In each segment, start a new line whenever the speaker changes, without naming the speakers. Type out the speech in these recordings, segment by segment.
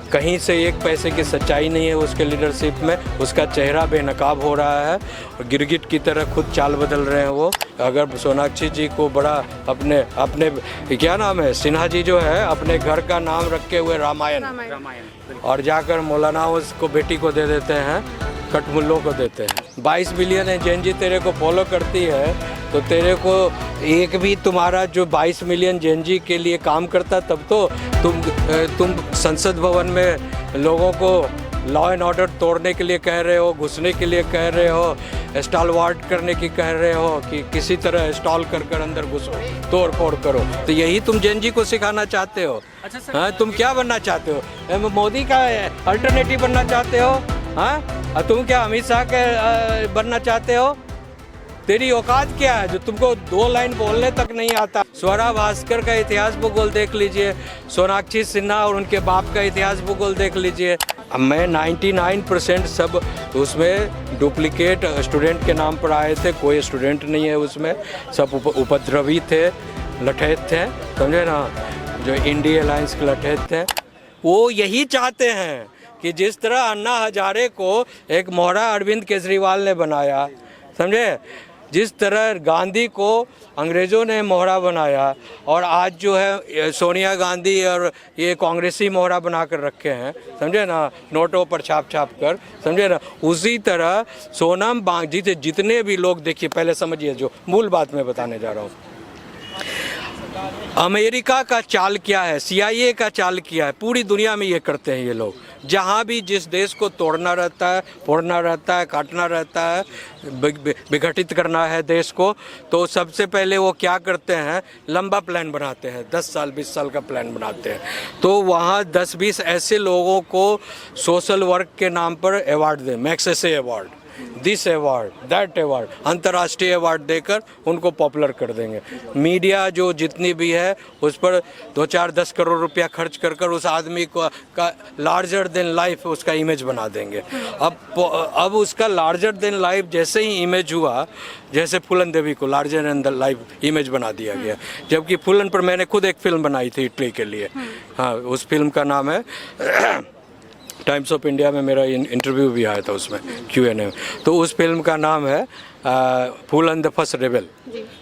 कहीं से एक पैसे की सच्चाई नहीं है उसके लीडरशिप में। उसका चेहरा बेनकाब हो रहा है और गिरगिट की तरह खुद चाल बदल रहे हैं वो। अगर सोनाक्षी जी को बड़ा अपने क्या नाम है, सिन्हा जी जो है अपने घर का नाम रखे हुए रामायण, और जाकर मौलाना उसको बेटी को दे देते हैं, कटमुल्लों को देते हैं। 22 मिलियन है जेन जी तेरे को फॉलो करती है, तो तेरे को एक भी तुम्हारा जो 22 मिलियन जेन जी के लिए काम करता तब तो तुम संसद भवन में लोगों को लॉ एंड ऑर्डर तोड़ने के लिए कह रहे हो, घुसने के लिए कह रहे हो, स्टॉलवार्ट करने की कह रहे हो कि किसी तरह स्टॉल कर अंदर घुसो, तोड़ फोड़ करो। तो यही तुम जेन जी को सिखाना चाहते हो? अच्छा सर, हाँ, तुम क्या बनना चाहते हो? मोदी का अल्टरनेटिव बनना चाहते हो? हाँ, तुम क्या अमित शाह के बनना चाहते हो? तेरी औकात क्या है जो तुमको 2 लाइन बोलने तक नहीं आता? स्वरा भास्कर का इतिहास भूगोल देख लीजिए, सोनाक्षी सिन्हा और उनके बाप का इतिहास भूगोल देख लीजिए। मैं 99% सब उसमें डुप्लीकेट स्टूडेंट के नाम पर आए थे, कोई स्टूडेंट नहीं है उसमें, सब उपद्रवी थे, लठैत थे, समझे ना, जो इंडिया अलायंस के लठैत थे। वो यही चाहते हैं कि जिस तरह अन्ना हजारे को एक मोहरा अरविंद केजरीवाल ने बनाया, समझे, जिस तरह गांधी को अंग्रेज़ों ने मोहरा बनाया, और आज जो है सोनिया गांधी और ये कांग्रेसी मोहरा बना कर रखे हैं, समझे ना, नोटों पर छाप कर, समझे ना, उसी तरह सोनम बांगी जितने भी लोग, देखिए पहले समझिए जो मूल बात मैं बताने जा रहा हूँ। अमेरिका का चाल क्या है, CIA का चाल क्या है, पूरी दुनिया में ये करते हैं ये लोग। जहाँ भी जिस देश को तोड़ना रहता है, फोड़ना रहता है, काटना रहता है, विघटित करना है देश को, तो सबसे पहले वो क्या करते हैं, लंबा प्लान बनाते हैं, 10 साल 20 साल का प्लान बनाते हैं। तो वहाँ 10-20 ऐसे लोगों को सोशल वर्क के नाम पर अवार्ड दें, Magsaysay award, this award, that award, अंतर्राष्ट्रीय अवार्ड देकर उनको पॉपुलर कर देंगे। मीडिया जो जितनी भी है उस पर 2-4-10 करोड़ रुपया खर्च कर उस आदमी को का लार्जर देन लाइफ उसका इमेज बना देंगे। अब उसका लार्जर देन लाइफ जैसे ही इमेज हुआ, जैसे फूलन देवी को लार्जर देन लाइफ इमेज बना दिया गया, जबकि फूलन पर मैंने खुद एक फिल्म बनाई थी इटली के लिए। हाँ, उस फिल्म का नाम है टाइम्स ऑफ इंडिया में मेरा इंटरव्यू भी आया था उसमें, Q&A। तो उस फिल्म का नाम है फूलन द फर्स्ट रेबल,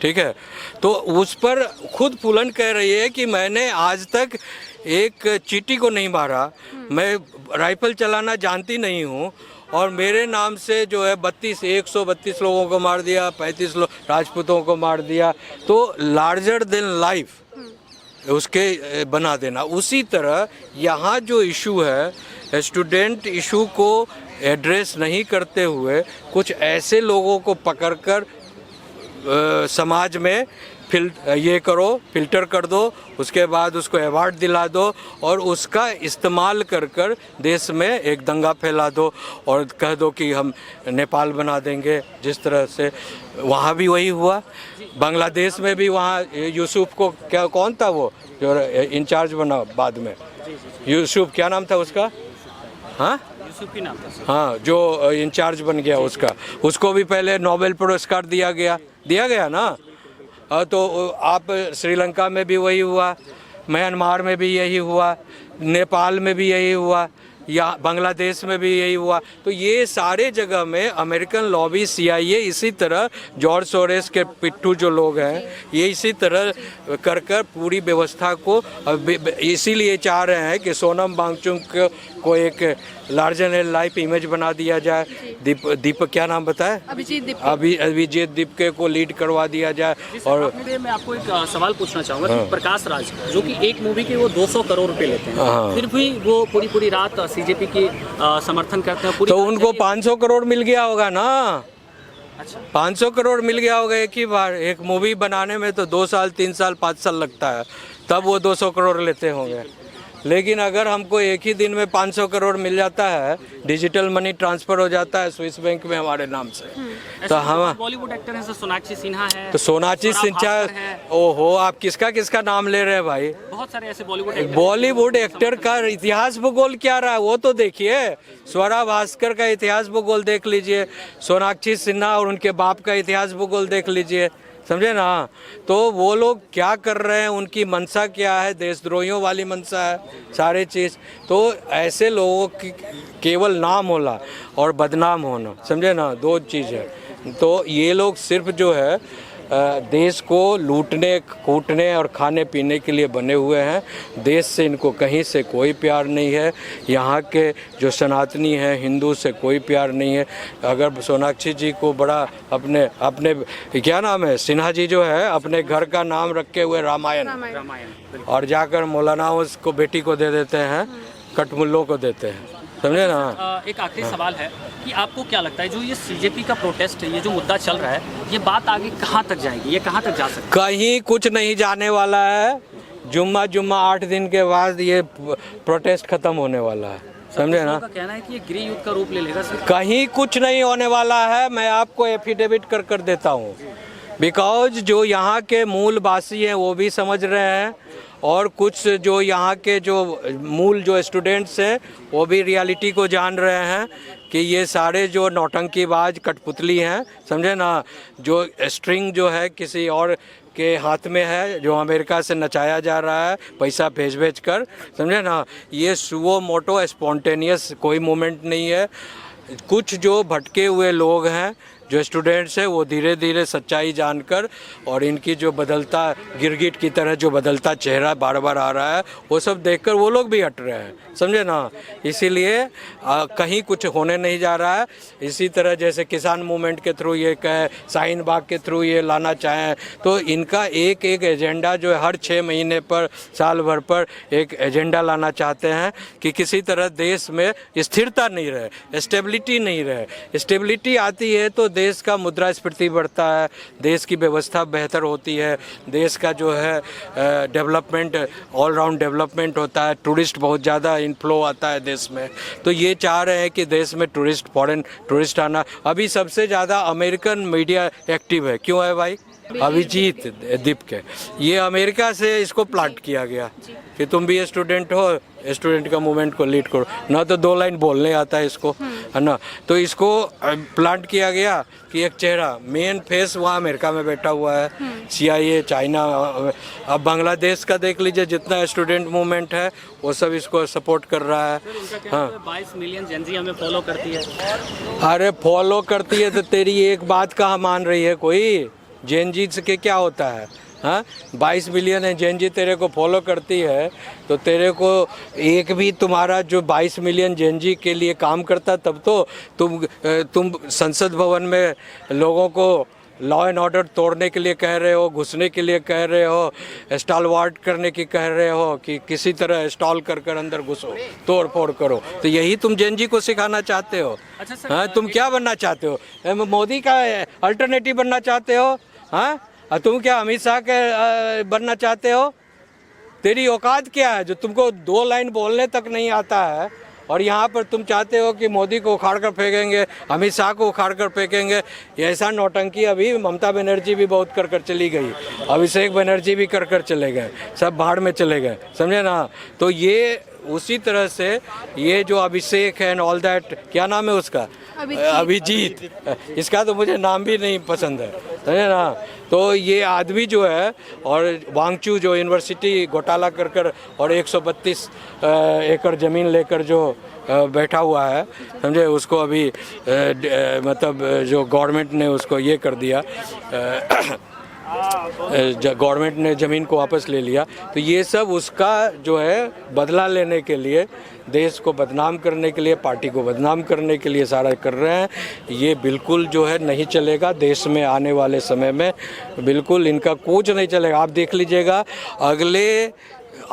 ठीक है। तो उस पर खुद फूलन कह रही है कि मैंने आज तक एक चींटी को नहीं मारा, मैं राइफल चलाना जानती नहीं हूँ, और मेरे नाम से जो है 132 लोगों को मार दिया, 35 राजपूतों को मार दिया। तो लार्जर देन लाइफ उसके बना देना। उसी तरह यहाँ जो इशू है, स्टूडेंट इशू को एड्रेस नहीं करते हुए कुछ ऐसे लोगों को पकड़कर समाज में फिल्टर कर दो, उसके बाद उसको अवार्ड दिला दो, और उसका इस्तेमाल कर देश में एक दंगा फैला दो, और कह दो कि हम नेपाल बना देंगे। जिस तरह से वहाँ भी वही हुआ, बांग्लादेश में भी वहाँ यूसुफ को क्या, कौन था वो जो इंचार्ज बना बाद में, यूसुफ क्या नाम था उसका, हाँ यूसुफ ही नाम था, हाँ, जो इंचार्ज बन गया उसको भी पहले नोबेल पुरस्कार दिया गया ना। तो आप श्रीलंका में भी वही हुआ, म्यांमार में भी यही हुआ, नेपाल में भी यही हुआ, या बांग्लादेश में भी यही हुआ। तो ये सारे जगह में अमेरिकन लॉबी, CIA, इसी तरह जॉर्ज सोरेस के पिट्ठू जो लोग हैं, ये इसी तरह कर पूरी व्यवस्था को, इसीलिए चाह रहे हैं कि सोनम वांगचुक को एक लार्जर देन लाइफ इमेज बना दिया जाए। दीपक क्या नाम बताया, अभिजीत दीपके को लीड करवा दिया जाए। और
मैं आपको एक सवाल पूछना चाहूँगा कि प्रकाश राज जो कि एक मूवी के वो 200 करोड़ रुपए लेते हैं, फिर भी वो पूरी रात CJP की समर्थन करते हैं,
तो उनको 500 करोड़ मिल गया होगा ना। अच्छा, 500 करोड़ मिल गया होगा एक ही बार। एक मूवी बनाने में तो 2 साल 3 साल 5 साल लगता है, तब वो 200 करोड़ लेते होंगे। लेकिन अगर हमको एक ही दिन में 500 करोड़ मिल जाता है, डिजिटल मनी ट्रांसफर हो जाता है स्विस बैंक में हमारे नाम से, तो हम
बॉलीवुड एक्टर हैं, सोनाक्षी सिन्हा है,
तो सोनाक्षी सिन्हा, ओहो, आप किसका नाम ले रहे हैं भाई?
बहुत सारे ऐसे
बॉलीवुड एक्टर का इतिहास भूगोल क्या रहा है वो तो देखिए। स्वरा भास्कर का इतिहास भूगोल देख लीजिए, सोनाक्षी सिन्हा और उनके बाप का इतिहास भूगोल देख लीजिए, समझे ना। तो वो लोग क्या कर रहे हैं, उनकी मंशा क्या है, देशद्रोहियों वाली मंशा है सारे चीज़। तो ऐसे लोगों की केवल नाम होला और बदनाम होना, समझे ना, दो चीज़ है। तो ये लोग सिर्फ जो है देश को लूटने कूटने और खाने पीने के लिए बने हुए हैं। देश से इनको कहीं से कोई प्यार नहीं है। यहाँ के जो सनातनी हैं, हिंदू से कोई प्यार नहीं है। अगर सोनाक्षी जी को बड़ा अपने अपने क्या नाम है, सिन्हा जी जो है अपने घर का नाम रखे हुए रामायण, और जाकर मौलाना उसको बेटी को दे देते हैं, कटमुल्लों को देते हैं, समझे ना।
एक आखिरी सवाल है कि आपको क्या लगता है जो ये सीजेपी का प्रोटेस्ट है, ये जो मुद्दा चल रहा है, ये बात आगे कहाँ तक जाएगी, ये कहाँ तक जा सकती है?
कहीं कुछ नहीं जाने वाला है। जुम्मा 8 दिन के बाद ये प्रोटेस्ट खत्म होने वाला है, समझे ना।
का कहना है कि ये गृह युद्ध का रूप ले लेगा सिर्फ।
कहीं कुछ नहीं होने वाला है। मैं आपको एफिडेविट कर देता हूँ, बिकॉज जो यहाँ के मूलवासी हैं वो भी समझ रहे हैं, और कुछ जो यहाँ के जो मूल जो स्टूडेंट्स हैं वो भी रियलिटी को जान रहे हैं कि ये सारे जो नौटंकीबाज कठपुतली हैं, समझे ना। जो स्ट्रिंग जो है किसी और के हाथ में है, जो अमेरिका से नचाया जा रहा है पैसा भेज कर, समझे ना। ये सुओ मोटो स्पॉन्टेनियस कोई मूवमेंट नहीं है। कुछ जो भटके हुए लोग हैं, जो स्टूडेंट्स हैं, वो धीरे धीरे सच्चाई जानकर, और इनकी जो बदलता गिरगिट की तरह जो बदलता चेहरा बार बार आ रहा है, वो सब देखकर वो लोग भी हट रहे हैं, समझे ना। इसीलिए कहीं कुछ होने नहीं जा रहा है। इसी तरह जैसे किसान मूवमेंट के थ्रू ये कहे, शाहीन बाग के थ्रू ये लाना चाहें, तो इनका एक एक एजेंडा जो है हर 6 महीने पर, साल भर पर एक एजेंडा लाना चाहते हैं कि किसी तरह देश में स्थिरता नहीं रहे, स्टेबिलिटी नहीं रहे। स्टेबिलिटी आती है तो देश का मुद्रास्फीति बढ़ता है, देश की व्यवस्था बेहतर होती है, देश का जो है डेवलपमेंट, ऑल राउंड डेवलपमेंट होता है, टूरिस्ट बहुत ज़्यादा इनफ्लो आता है देश में। तो ये चाह रहे हैं कि देश में टूरिस्ट, फॉरेन टूरिस्ट आना। अभी सबसे ज़्यादा अमेरिकन मीडिया एक्टिव है, क्यों है भाई? अभिजीत दीपक, ये अमेरिका से इसको प्लांट किया गया कि तुम भी स्टूडेंट हो, स्टूडेंट का मूवमेंट को लीड करो ना। तो 2 लाइन बोलने आता है इसको, है ना। तो इसको प्लांट किया गया कि एक चेहरा, मेन फेस वहाँ अमेरिका में बैठा हुआ है, CIA, चाइना। अब बांग्लादेश का देख लीजिए, जितना स्टूडेंट मूवमेंट है वो सब इसको सपोर्ट कर रहा है। हाँ,
22 मिलियन जेनजी हमें फॉलो करती है।
अरे फॉलो करती है तो तेरी एक बात कहाँ मान रही है कोई? जेनजी के क्या होता है? हाँ, 22 मिलियन है जेनजी तेरे को फॉलो करती है, तो तेरे को एक भी तुम्हारा जो 22 मिलियन जेनजी के लिए काम करता, तब तो तुम संसद भवन में लोगों को लॉ एंड ऑर्डर तोड़ने के लिए कह रहे हो, घुसने के लिए कह रहे हो, स्टॉलवार्ट करने की कह रहे हो कि किसी तरह स्टॉल कर अंदर घुसो, तोड़ फोड़ करो। तो यही तुम जेनजी को सिखाना चाहते हो?
अच्छा सर,
हाँ, तुम क्या बनना चाहते हो? मोदी का अल्टरनेटिव बनना चाहते हो? हाँ, तुम क्या अमित शाह के बनना चाहते हो? तेरी औकात क्या है जो तुमको 2 लाइन बोलने तक नहीं आता है, और यहाँ पर तुम चाहते हो कि मोदी को उखाड़ कर फेंकेंगे, अमित शाह को उखाड़ कर फेंकेंगे। ऐसा नौटंकी अभी ममता बनर्जी भी बहुत कर चली गई, अभिषेक बनर्जी भी कर चले गए, सब भाड़ में चले गए, समझे ना। तो ये उसी तरह से ये जो अभिषेक है एंड ऑल दैट, क्या नाम है उसका? अभिजीत। इसका तो मुझे नाम भी नहीं पसंद है, समझे ना। तो ये आदमी जो है, और वांगचू जो यूनिवर्सिटी घोटाला कर और 132 एकड़ ज़मीन लेकर जो बैठा हुआ है, समझे, उसको अभी मतलब जो गवर्नमेंट ने उसको ये कर दिया, गवर्नमेंट ने ज़मीन को वापस ले लिया। तो ये सब उसका जो है बदला लेने के लिए, देश को बदनाम करने के लिए, पार्टी को बदनाम करने के लिए सारा कर रहे हैं। ये बिल्कुल जो है नहीं चलेगा देश में। आने वाले समय में बिल्कुल इनका कुछ नहीं चलेगा। आप देख लीजिएगा अगले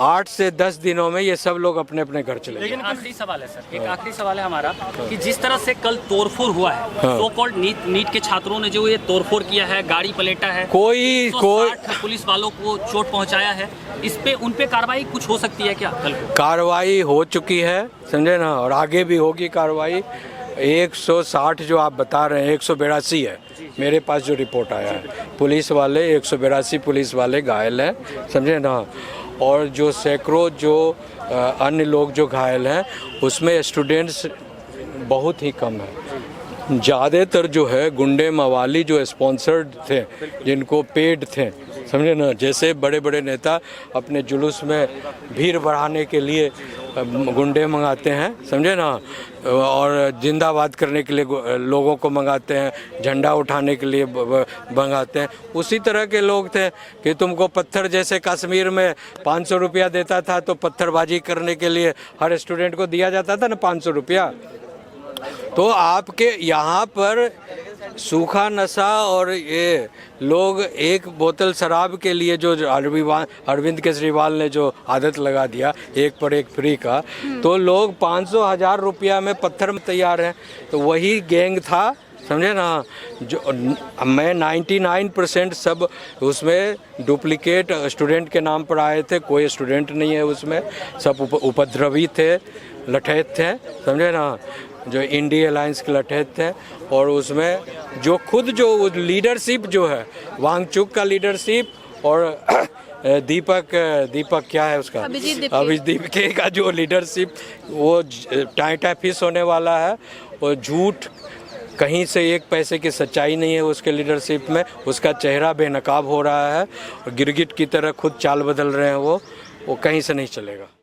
8 से 10 दिनों में ये सब लोग अपने अपने घर चले।
लेकिन आखिरी सवाल है सर, एक आखिरी सवाल है हमारा कि जिस तरह से कल तोड़फोड़ हुआ है, सो कॉल्ड नीट के छात्रों ने जो ये तोड़फोड़ किया है, गाड़ी पलटा है, कोई पुलिस वालों को चोट पहुंचाया है, इस पे उन पे कार्रवाई कुछ हो सकती है क्या? कल
कार्रवाई हो चुकी है, समझे ना, और आगे भी होगी कार्रवाई। 160 जो आप बता रहे हैं, 182 है मेरे पास जो रिपोर्ट आया है। पुलिस वाले 182 पुलिस वाले घायल हैं, समझे ना। और जो सैकड़ों जो अन्य लोग जो घायल हैं, उसमें स्टूडेंट्स बहुत ही कम है। ज़्यादातर जो है गुंडे मवाली जो स्पॉन्सर्ड थे, जिनको पेड थे, समझे ना, जैसे बड़े बड़े नेता अपने जुलूस में भीड़ बढ़ाने के लिए गुंडे मंगाते हैं, समझे ना, और जिंदाबाद करने के लिए लोगों को मंगाते हैं, झंडा उठाने के लिए मंगाते हैं, उसी तरह के लोग थे कि तुमको पत्थर, जैसे कश्मीर में 500 रुपया देता था तो पत्थरबाजी करने के लिए हर स्टूडेंट को दिया जाता था ना 500 रुपया। तो आपके यहाँ पर सूखा नशा और ये लोग एक बोतल शराब के लिए जो अरविंद केजरीवाल ने जो आदत लगा दिया एक पर एक फ्री का, तो लोग 500,000 रुपया में पत्थर में तैयार हैं। तो वही गैंग था, समझे ना, जो मैं 99% सब उसमें डुप्लीकेट स्टूडेंट के नाम पर आए थे, कोई स्टूडेंट नहीं है उसमें, सब उपद्रवी थे, लठैत थे, समझे ना, जो इंडिया अलायंस के लठैत थे। और उसमें जो खुद जो लीडरशिप जो है, वांगचुक का लीडरशिप और दीपक क्या है उसका, अभिजीत का जो लीडरशिप, वो टाइटा फिश होने वाला है। वो झूठ, कहीं से एक पैसे की सच्चाई नहीं है उसके लीडरशिप में, उसका चेहरा बेनकाब हो रहा है और गिरगिट की तरह खुद चाल बदल रहे हैं, वो कहीं से नहीं चलेगा।